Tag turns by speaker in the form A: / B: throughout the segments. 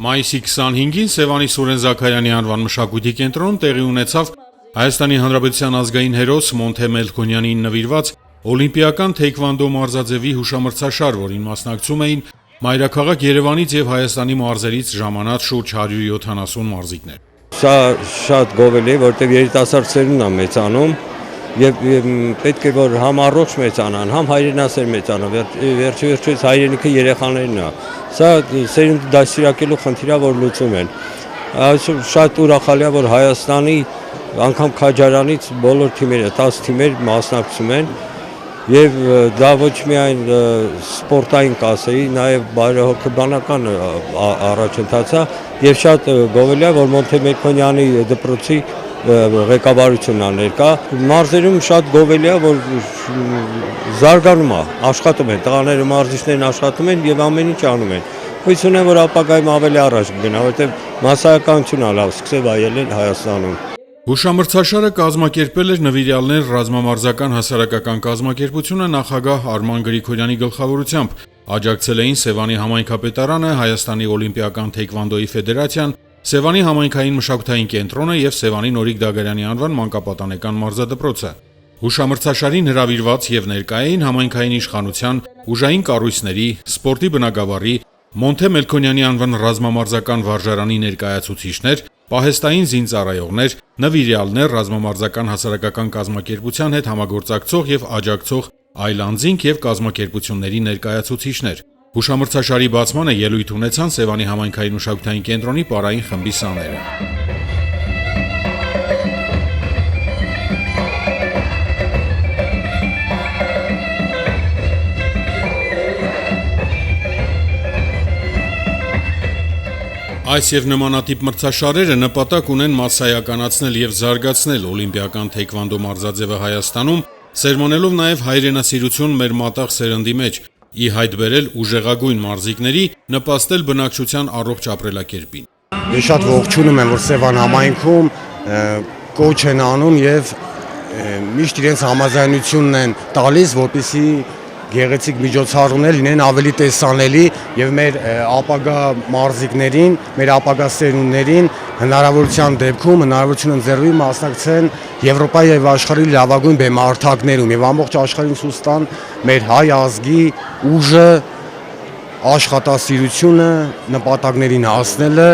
A: Մայիսի 25-ին Սևանի Սուրեն Զաքարյանի անվան մշակույթի կենտրոնում տեղի ունեցավ Հայաստանի Հանրապետության ազգային հերոս Մոնթե Մելքոնյանին նվիրված օլիմպիական թեյքվանդո մարզաձևի հուշամրցաշար, որին մասնակցում էին մայրաքաղաք Երևանից եւ Հայաստանի մարզերից ժամանած շուրջ 170 մարզիկներ։
B: Սա շատ գովելի է, որտեղ երիտասարդ սերունդն է մեծանում եւ պետք է որ համ առողջ մեծանան, համ հայրենասեր մեծանան, վերջից հայրենիքը երեխաներն է։ Սա սերունդը դաստիարակելու խնդիրը որ լուծում են։ Այսօր շատ ուրախալի է, որ Հայաստանի անգամ Քաջարանից բոլոր թիմերը, 10 թիմեր մասնակցում են եւ դա ոչ միայն սպորտային կասեի, նաեւ բարեհոգեբանական առաջընթաց է եւ շատ գովելի է, որ Մոնթե Մելքոնյանի դպրոցի ղեկավարությունն է ներկա։ Մարզերում շատ գովելի է, որ զարգանում է, աշխատում են, տղաները մարզիչներն աշխատում են եւ ամեն ինչ անում են։ Հույս ունեմ, որ ապագայում ավելի առաջ կգնա, որտեղ մասսայականությունն է լավ սկսել վայելել Հայաստանում։
A: Հուշամրցաշարը կազմակերպել էր Նվիրյալներ ռազմամարզական հասարակական կազմակերպությունը նախագահ Արման Գրիգորյանի գլխավորությամբ։ Աջակցել էին Սևանի համայնքապետարանը, Հայաստանի օլիմպիական թեյքվանդոյի ֆեդերացիան, Սևանի համայնքային մշակութային կենտրոնը եւ Սևանի Նորիկ Դագարյանի անվան մանկապատանեկան մարզադպրոցը։ Հուշամրցաշարին հրավիրված եւ ներկա էին համայնքային իշխանության, ուժային կառույցների, սպորտի բնագավառի, Մոնթե Մելքոնյանի անվան ռազմամարզական վարժարանի ներկայացուցիչներ, պահեստային զինծառայողներ, նվիրյալներ ռազմամարզական հասարակական կազմակերպության հետ համագործակցող եւ աջակցող այլ անձինք եւ կազմակերպությունների ներկայացուցիչներ։ Հուշամրցաշարի բացմանը ելույթ ունեցան Սևանի համայնքային մշակութային կենտրոնի պարային խմբի սաները։ Այս եւ նմանատիպ մրցաշարերը նպատակ ունեն մասսայականացնել եւ զարգացնել օլիմպիական թեյքվանդո մարզաձևը Հայաստանում, սերմանելով նաեւ հայրենասիրություն մեր մատաղ սերնդի մեջ, ի հայտ բերել ուժեղագույն մարզիկների, նպաստել բնակչության առողջ ապրելակերպին։
C: Ես շատ ողջունում եմ, որ Սևան համայնքում կոչ են անում եւ միշտ իրենց համաձայնությունն են տալիս, որպեսզի գեղեցիկ միջոցառումներ լինեն ավելի տեսանելի եւ մեր ապագա մարզիկներին, մեր ապագա սերունդներին հնարավորության դեպքում հնարավորություն ընձեռվի մասնակցեն Եվրոպայի եւ աշխարհի լավագույն բեմահարթակներում եւ ամբողջ աշխարհին ցույց տան մեր հայ ազգի ուժը, աշխատասիրությունը, նպատակներին հասնելը,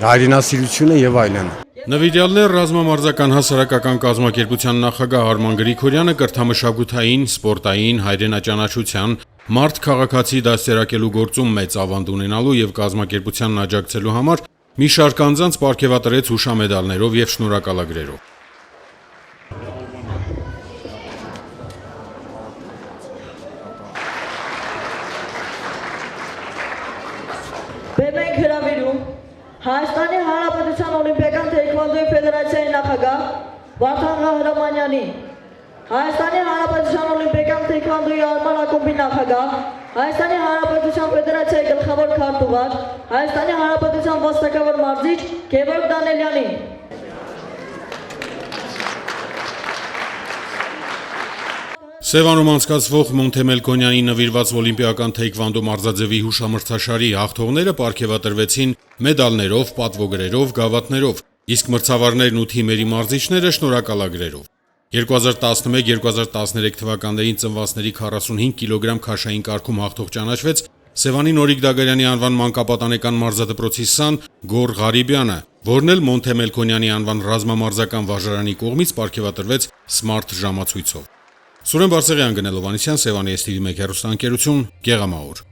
C: հայրենասիրությունը եւ այլն։
A: Նվիրյալներ ռազմամարզական հասարակական կազմակերպության նախագահ Արման Գրիգորյանը կրթամշակութային, սպորտային, հայրենաճանաչության, մարդ քաղաքացի դաստիարակելու գործում մեծ ավանդ ունենալու եւ կազմակերպությանն աջակցելու համար մի շարք անձանց պարգևատրեց հուշամեդալներով եւ շնորհակալագրերով։
D: Բեմենք հրավիրում Հայաստանի Հանրապետության օլիմպիական թեյքվանդոյի ֆեդերացիայի նախագահ Վարդան Ղահրամանյանի, Հայաստանի Հանրապետության օլիմպիական թեյքվանդոյի արման ակումբի նախագահ, Հայաստանի Հանրապետության ֆեդերացիայի գլխավոր քարտուղար, Հայաստանի Հանրապետության վաստակավոր մարզիչ Գևորգ Դանելյանի։
A: Սևանում անցկացվող Մոնթե Մելքոնյանի նվիրված օլիմպիական թեյքվանդո մարզաձևի հուշամրցաշարի հաղթողները պարգևատրվեցին մեդալներով, պատվոգրերով, գավաթներով, իսկ մրցավարներն ու թիմերի մարզիչները շնորհակալագրերով։ 2011-2013 թվականներին ծնվածների 45 կիլոգրամ քաշային կարգում հաղթող ճանաչվեց Սևանի Նորիկ Դագարյանի անվան մանկապատանեկան մարզադպրոցի սան Գոր Ղարիբյանը, որն էլ Մոնթե Մելքոնյանի անվան ռազմամարզական վարժարանի կողմից պարգևատրվեց սմարթ ժամացույցով։ Սուրեն Բարսեղյան, Գնելովանեսյան, Սևանի STV1 հեռուստաընկերություն, Գեղամահոր։